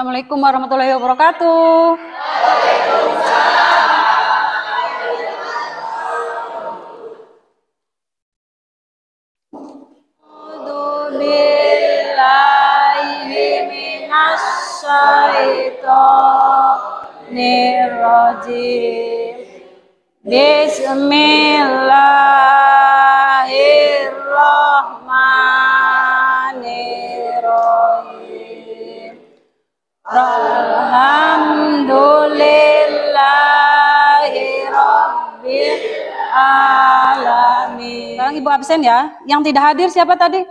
Assalamualaikum warahmatullahi wabarakatuh. A'udzu billahi minas syaitonir rajim. Bismillahirrahmanirrahim. Alhamdulillahi rabbil alamin. Sekarang Ibu absen ya. Yang tidak hadir siapa tadi?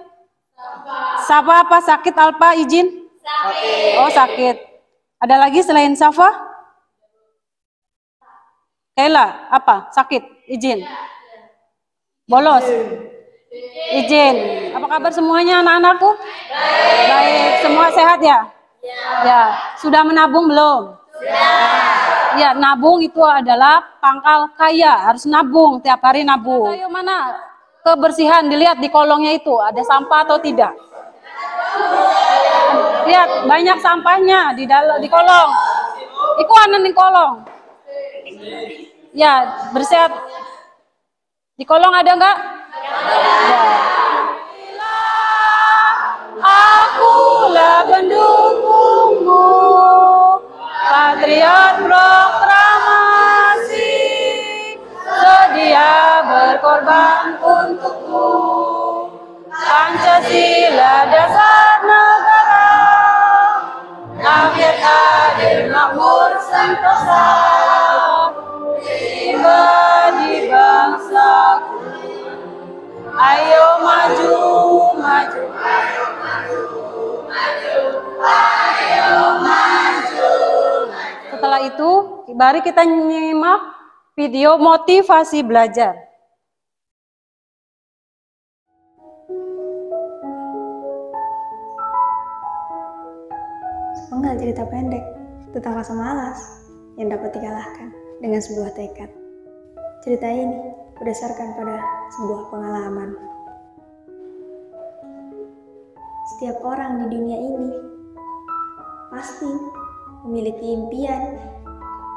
Safa apa sakit Alpa izin? Sakit. Oh sakit. Ada lagi selain Safa? Kayla apa? Sakit izin? Bolos? Izin. Apa kabar semuanya anak-anakku? Baik. Semua sehat ya? Ya, sudah menabung belum? Sudah. Ya, nabung itu adalah pangkal kaya, harus nabung, tiap hari nabung. Ayo mana kebersihan, dilihat di kolongnya itu, ada sampah atau tidak? Lihat, banyak sampahnya di dalam di kolong. Iku anan di kolong. Ya, bersihat. Di kolong ada enggak? Ya. Akulah pendukungmu, patriot proklamasi, sedia berkorban untukmu. Pancasila dasar negara, rakyat adil makmur sentosa, pribadi bangsaku. Ayo maju, maju, ayo maju, maju, ayo maju. Setelah itu, mari kita nyimak video motivasi belajar. Sepenggal cerita pendek tentang rasa malas yang dapat dikalahkan dengan sebuah tekad. Cerita ini berdasarkan pada sebuah pengalaman. Setiap orang di dunia ini pasti memiliki impian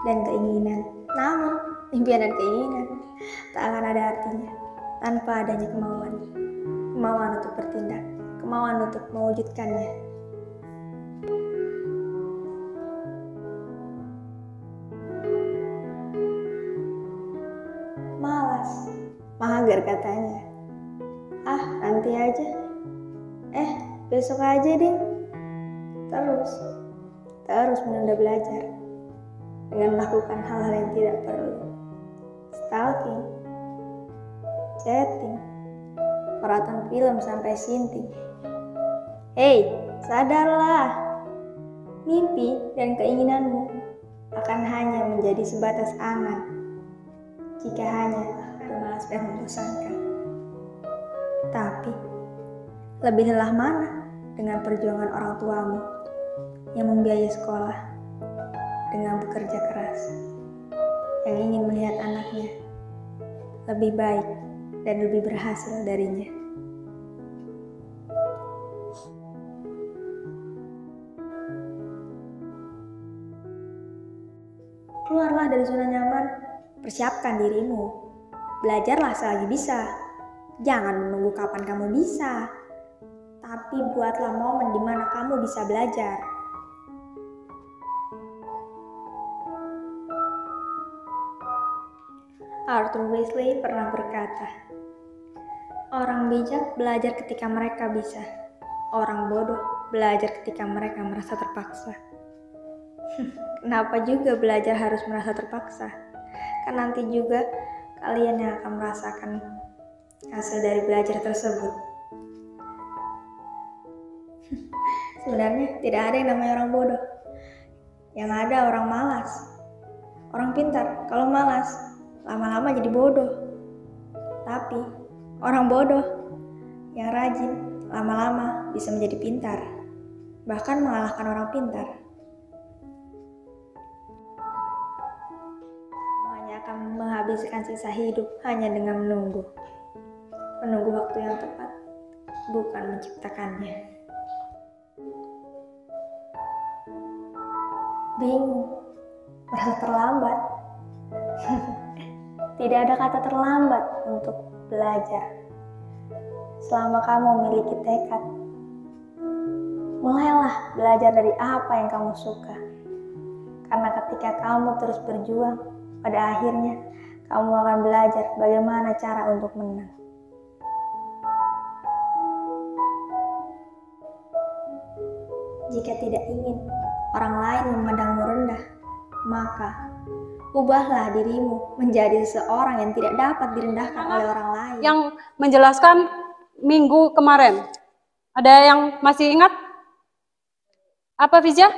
dan keinginan. Namun, impian dan keinginan tak akan ada artinya tanpa adanya kemauan. Kemauan untuk bertindak, kemauan untuk mewujudkannya. Malas, mager katanya. Ah, nanti aja. Besok aja deh. Terus menunda belajar dengan melakukan hal-hal yang tidak perlu. Stalking, chatting, maraton film sampai sinting. Hei, sadarlah. Mimpi dan keinginanmu akan hanya menjadi sebatas angan jika hanya bermalas dan membosankan. Tapi, lebih lelah mana dengan perjuangan orang tuamu yang membiayai sekolah dengan bekerja keras, yang ingin melihat anaknya lebih baik dan lebih berhasil darinya. Keluarlah dari zona nyaman, persiapkan dirimu, belajarlah selagi bisa. Jangan menunggu kapan kamu bisa, tapi buatlah momen di mana kamu bisa belajar. Arthur Wesley pernah berkata, orang bijak belajar ketika mereka bisa, orang bodoh belajar ketika mereka merasa terpaksa. Kenapa juga belajar harus merasa terpaksa? Kan nanti juga kalian yang akan merasakan hasil dari belajar tersebut. Sebenarnya tidak ada yang namanya orang bodoh. Yang ada orang malas. Orang pintar kalau malas lama-lama jadi bodoh. Tapi orang bodoh yang rajin lama-lama bisa menjadi pintar, bahkan mengalahkan orang pintar. Semuanya akan menghabiskan sisa hidup hanya dengan menunggu waktu yang tepat, bukan menciptakannya. Bingung, merasa terlambat. Tidak ada kata terlambat untuk belajar. Selama kamu memiliki tekad, mulailah belajar dari apa yang kamu suka. Karena ketika kamu terus berjuang, pada akhirnya kamu akan belajar bagaimana cara untuk menang. Jika tidak ingin orang lain memandangmu rendah, maka ubahlah dirimu menjadi seseorang yang tidak dapat direndahkan oleh orang lain. Yang menjelaskan minggu kemarin, ada yang masih ingat? Apa Vizya?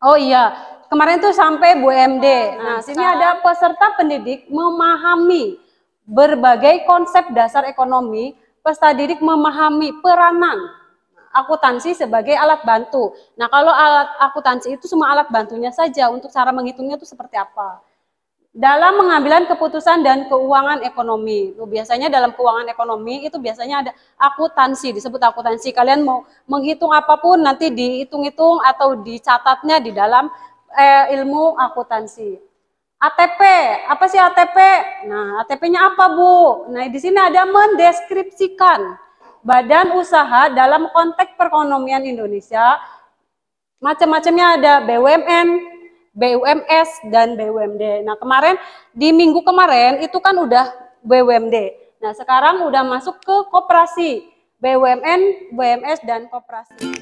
Oh iya, kemarin tuh sampai BUMD. Nah, sini ada peserta pendidik memahami berbagai konsep dasar ekonomi. Peserta didik memahami peranan akuntansi sebagai alat bantu. Nah, kalau alat akuntansi itu cuma alat bantunya saja, untuk cara menghitungnya itu seperti apa. Dalam pengambilan keputusan dan keuangan ekonomi, biasanya dalam keuangan ekonomi itu biasanya ada akuntansi, disebut akuntansi. Kalian mau menghitung apapun nanti dihitung-hitung atau dicatatnya di dalam ilmu akuntansi. ATP, apa sih ATP? Nah, ATP-nya apa Bu? Nah, di sini ada mendeskripsikan badan usaha dalam konteks perekonomian Indonesia. Macam-macamnya ada BUMN, BUMS, dan BUMD. Nah, kemarin di minggu kemarin itu kan udah BUMD. Nah, sekarang udah masuk ke koperasi, BUMN, BUMS, dan koperasi.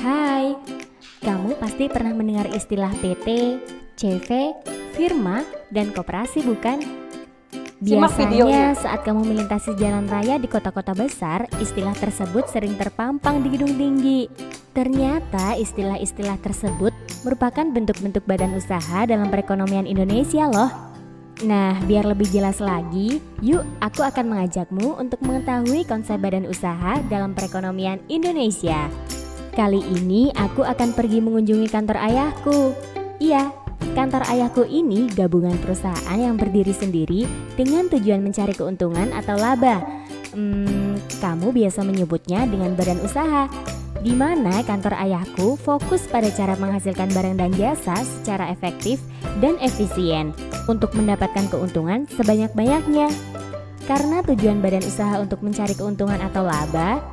Hai, kamu pasti pernah mendengar istilah PT, CV, firma, dan koperasi bukan? Biasanya saat kamu melintasi jalan raya di kota-kota besar, istilah tersebut sering terpampang di gedung tinggi. Ternyata istilah-istilah tersebut merupakan bentuk-bentuk badan usaha dalam perekonomian Indonesia loh. Nah, biar lebih jelas lagi, yuk aku akan mengajakmu untuk mengetahui konsep badan usaha dalam perekonomian Indonesia. Kali ini aku akan pergi mengunjungi kantor ayahku. Iya, kantor ayahku ini gabungan perusahaan yang berdiri sendiri dengan tujuan mencari keuntungan atau laba. Kamu biasa menyebutnya dengan badan usaha, di mana kantor ayahku fokus pada cara menghasilkan barang dan jasa secara efektif dan efisien untuk mendapatkan keuntungan sebanyak-banyaknya. Karena tujuan badan usaha untuk mencari keuntungan atau laba,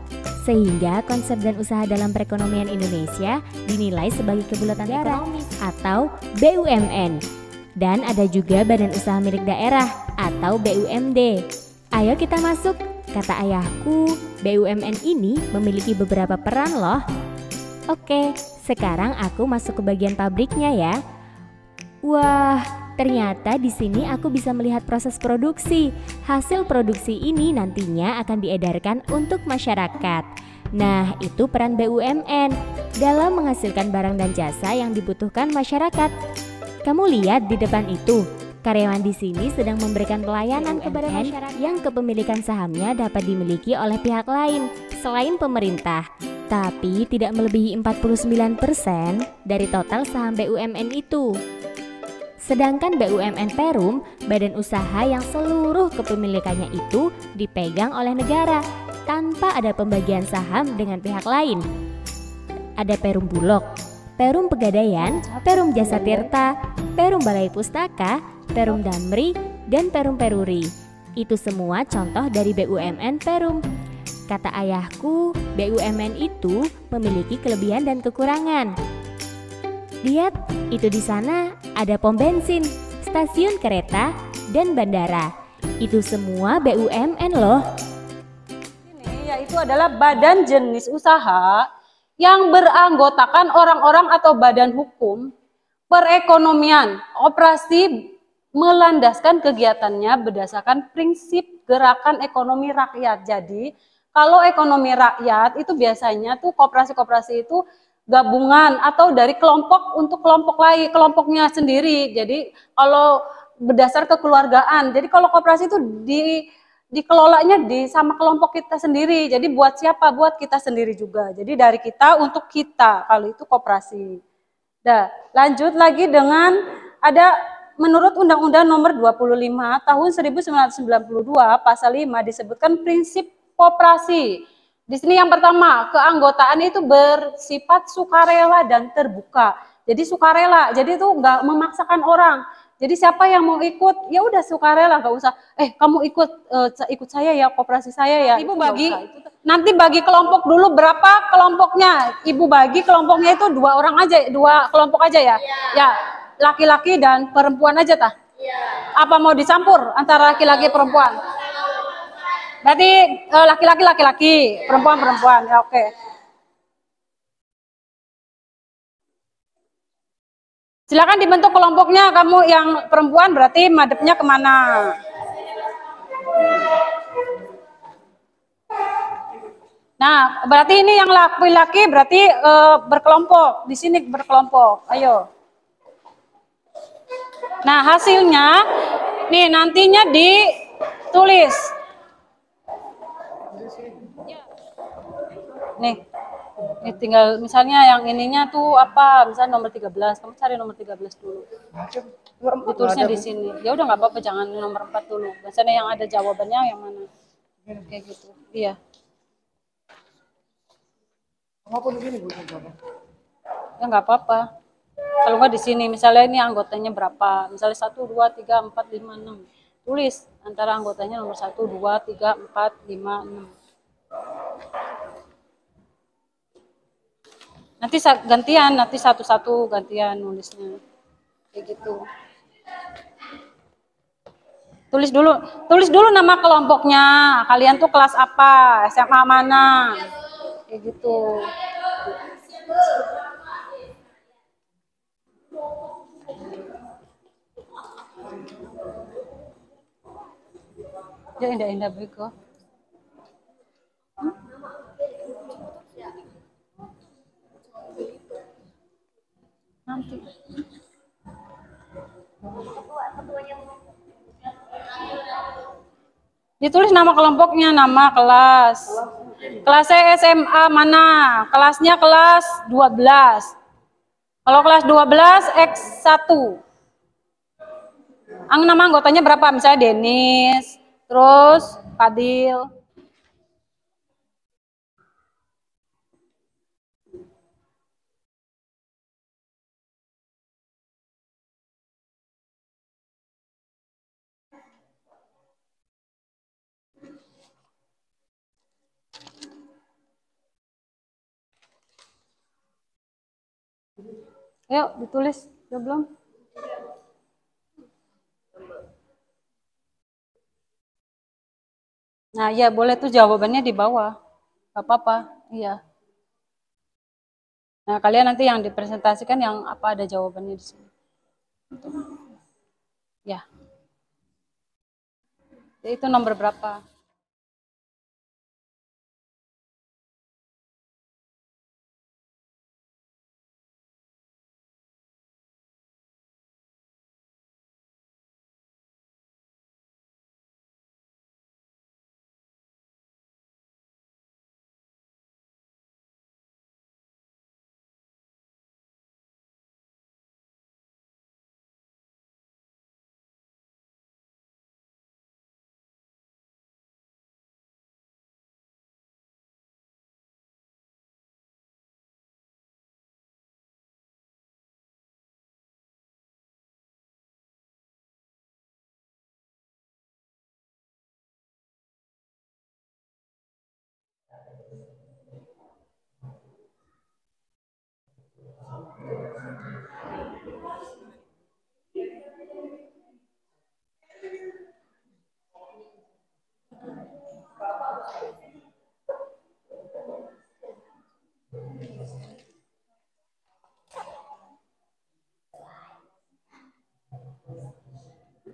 sehingga konsep dan usaha dalam perekonomian Indonesia dinilai sebagai kebulatan ekonomi atau BUMN. Dan ada juga badan usaha milik daerah atau BUMD. Ayo kita masuk. Kata ayahku, BUMN ini memiliki beberapa peran loh. Oke, sekarang aku masuk ke bagian pabriknya ya. Wah, ternyata di sini aku bisa melihat proses produksi. Hasil produksi ini nantinya akan diedarkan untuk masyarakat. Nah, itu peran BUMN dalam menghasilkan barang dan jasa yang dibutuhkan masyarakat. Kamu lihat di depan itu. Karyawan di sini sedang memberikan pelayanan kepada masyarakat yang kepemilikan sahamnya dapat dimiliki oleh pihak lain selain pemerintah, tapi tidak melebihi 49% dari total saham BUMN itu. Sedangkan BUMN Perum, badan usaha yang seluruh kepemilikannya itu dipegang oleh negara tanpa ada pembagian saham dengan pihak lain. Ada Perum Bulog, Perum Pegadaian, Perum Jasa Tirta, Perum Balai Pustaka, Perum Damri, dan Perum Peruri. Itu semua contoh dari BUMN Perum. Kata ayahku, BUMN itu memiliki kelebihan dan kekurangan. Lihat, itu di sana ada pom bensin, stasiun kereta, dan bandara. Itu semua BUMN loh. Ini yaitu adalah badan jenis usaha yang beranggotakan orang-orang atau badan hukum perekonomian, operasi melandaskan kegiatannya berdasarkan prinsip gerakan ekonomi rakyat. Jadi, kalau ekonomi rakyat itu biasanya tuh koperasi-koperasi itu gabungan atau dari kelompok untuk kelompok lain, kelompoknya sendiri. Jadi, kalau berdasar kekeluargaan. Jadi, kalau koperasi itu dikelolanya sama kelompok kita sendiri. Jadi, buat siapa? Buat kita sendiri juga. Jadi, dari kita untuk kita. Kalau itu koperasi. Nah, lanjut lagi dengan ada menurut Undang-Undang Nomor 25 Tahun 1992 Pasal 5 disebutkan prinsip koperasi. Di sini yang pertama, keanggotaan itu bersifat sukarela dan terbuka. Jadi sukarela, jadi itu nggak memaksakan orang. Jadi siapa yang mau ikut, ya udah sukarela, nggak usah. Kamu ikut saya ya, koperasi saya ya. Ibu bagi, nanti bagi kelompok dulu berapa kelompoknya. Ibu bagi kelompoknya itu 2 orang aja, 2 kelompok aja ya. Ya, laki-laki dan perempuan aja tah. Apa mau dicampur antara laki-laki perempuan? Berarti laki-laki laki-laki, perempuan perempuan. Ya oke. Silakan dibentuk kelompoknya, kamu yang perempuan berarti madepnya kemana? Nah, berarti ini yang laki-laki berarti berkelompok, di sini berkelompok, ayo. Nah, hasilnya, nih nantinya ditulis. Nih. Ini tinggal misalnya yang ininya tuh apa, misalnya nomor 13, kamu cari nomor 13 dulu. Ditulisnya di sini. Ya udah nggak apa-apa, jangan nomor 4 dulu. Biasanya yang ada jawabannya yang mana. Kayak gitu. Iya. Ya nggak apa-apa. Kalau nggak di sini, misalnya ini anggotanya berapa? Misalnya 1, 2, 3, 4, 5, 6. Tulis antara anggotanya nomor 1, 2, 3, 4, 5, 6. Nanti gantian, nanti satu-satu gantian nulisnya. Kayak gitu. Tulis dulu nama kelompoknya. Kalian tuh kelas apa? SMA mana? Kayak gitu. Ya indah-indah bego. Nanti. Ditulis nama kelompoknya, nama kelas. Kelasnya SMA mana? Kelasnya kelas 12. Kalau kelas 12 X1. Nama anggotanya berapa? Misalnya Denis, terus Fadil. Yuk, ditulis. Udah belum? Nah, ya boleh tuh jawabannya di bawah. Gak apa-apa, iya. Nah, kalian nanti yang dipresentasikan yang apa ada jawabannya di sini. Ya. Itu nomor berapa?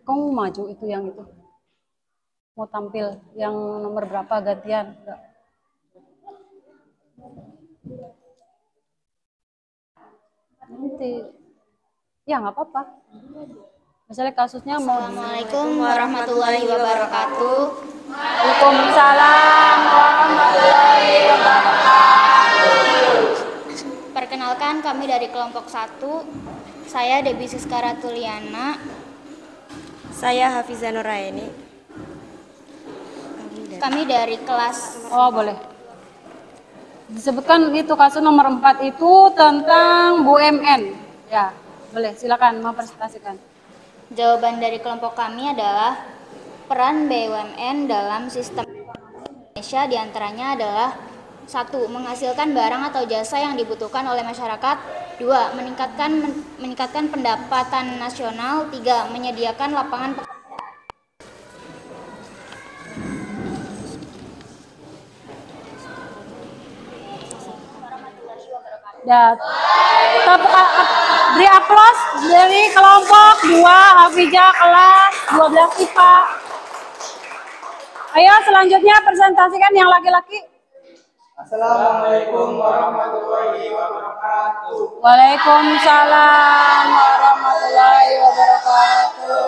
Kamu maju itu yang itu. Mau tampil yang nomor berapa gantian? Enggak. Nanti. Ya nggak apa-apa. Misalnya kasusnya mau. Assalamualaikum warahmatullahi wabarakatuh. Waalaikumsalam warahmatullahi wabarakatuh. Perkenalkan, kami dari kelompok 1. Saya Debbie Siskara Tuliana. Saya Hafiza Nuraini. Kami dari kelas. Oh, boleh. Disebutkan itu kasus nomor 4 itu tentang BUMN. Ya, boleh silakan mempresentasikan. Jawaban dari kelompok kami adalah peran BUMN dalam sistem Indonesia diantaranya adalah 1. Menghasilkan barang atau jasa yang dibutuhkan oleh masyarakat. 2. Meningkatkan pendapatan nasional. 3. Menyediakan lapangan pekerjaan. Ya, beri aplaus dari kelompok 2 Hafizah kelas 12 IPA. Ayo selanjutnya presentasikan yang laki-laki. Assalamualaikum warahmatullahi wabarakatuh. Waalaikumsalam warahmatullahi wabarakatuh.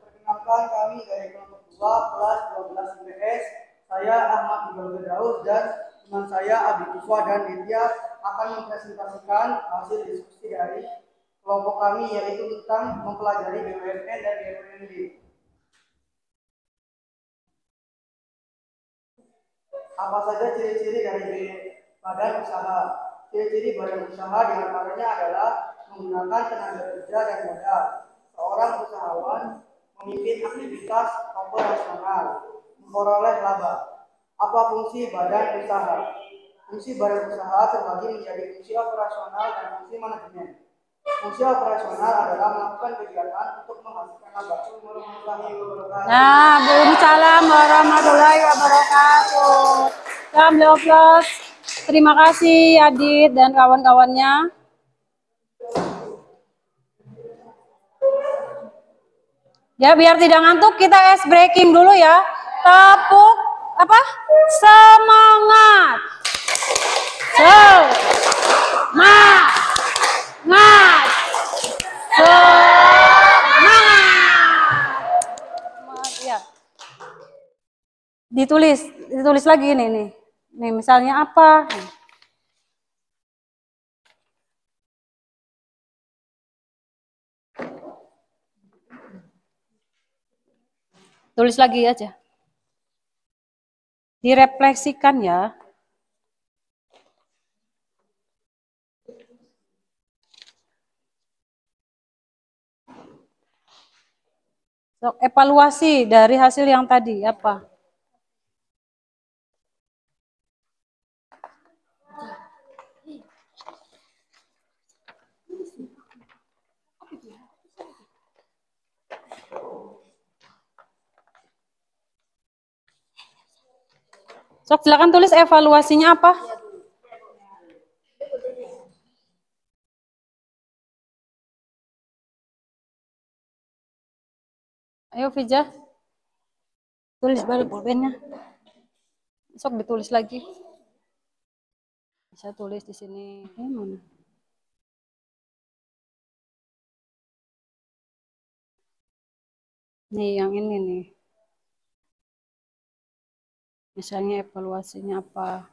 Perkenalkan, kami dari kelompok 2 kelas 12 IPS. Saya Ahmad Iqbal Firdaus dan teman saya Abi Kuswa dan Nidya akan mempresentasikan hasil diskusi dari kelompok kami, yaitu tentang mempelajari BUMN dan BUMD. Apa saja ciri-ciri dari badan usaha? Ciri-ciri badan usaha diantaranya adalah menggunakan tenaga kerja dan modal. Seorang usahawan memimpin aktivitas operasional, memperoleh laba. Apa fungsi badan usaha? Fungsi badan usaha terbagi menjadi fungsi operasional dan fungsi manajemen. Fungsi operasional adalah melakukan kegiatan untuk menghasilkan laba. Nah, Waalaikumsalam warahmatullahi wabarakatuh. Salam plus. Terima kasih Adit dan kawan-kawannya. Ya, biar tidak ngantuk kita ice breaking dulu ya. Tepuk apa? Semangat. Semangat. Ya. Ditulis lagi nih. Nih misalnya apa? Tulis lagi aja. Direfleksikan ya. So, evaluasi dari hasil yang tadi apa? Sok silakan tulis evaluasinya apa? Ayo Fija, tulis balik pulpennya. Sok ditulis lagi. Bisa tulis di sini. Mana? Nih yang ini nih. Misalnya evaluasinya apa?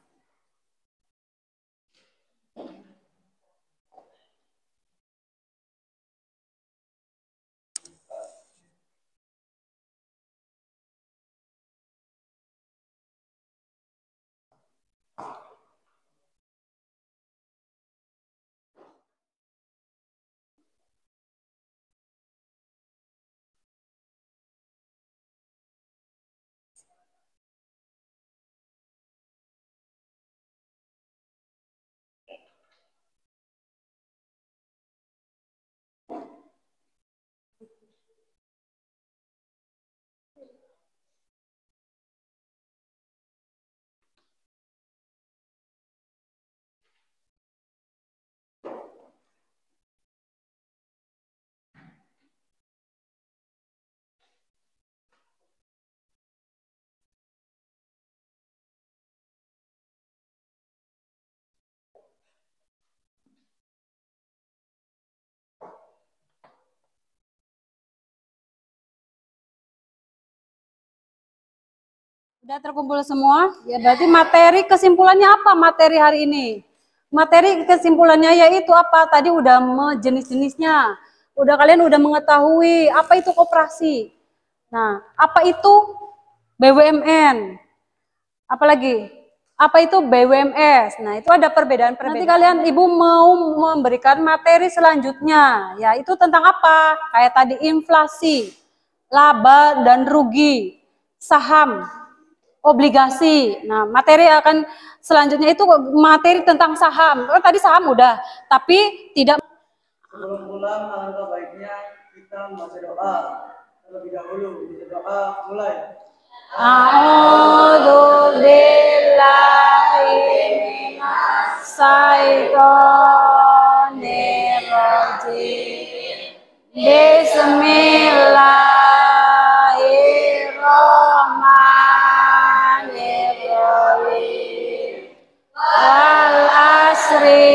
Sudah terkumpul semua? Ya berarti materi kesimpulannya apa materi hari ini? Materi kesimpulannya yaitu apa? Tadi udah jenis-jenisnya. Kalian udah mengetahui apa itu koperasi. Nah, apa itu BUMN? Apalagi? Apa itu BWMS? Nah, itu ada perbedaan-perbedaan. Nanti kalian ibu mau memberikan materi selanjutnya, ya itu tentang apa? Kayak tadi inflasi, laba dan rugi, saham, obligasi. Nah, materi akan selanjutnya itu materi tentang saham. Oh, tadi saham udah, tapi tidak. Sebelum pulang, alangkah baiknya kita membaca doa terlebih dahulu. Baca doa mulai. A'udzu billahi minas syaitonir rajim. Bismillahirrahmanirrahim. Wal asri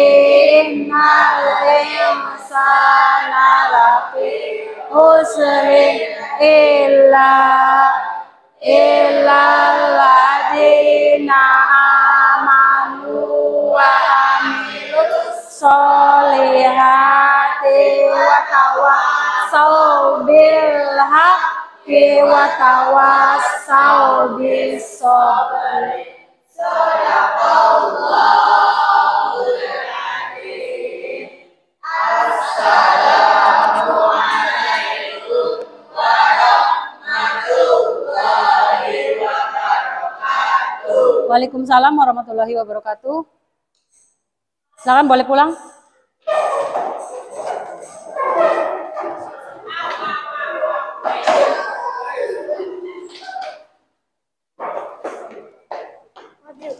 innal insana lafi khusrin illalladzina amanu wa amilus solihati wa tawassaw bil haqqi wa tawassaw bis sabri. Shadaqallahul adzim. Assalamualaikum warahmatullahi wabarakatuh. Waalaikumsalam warahmatullahi wabarakatuh. Silakan boleh pulang. Aduh.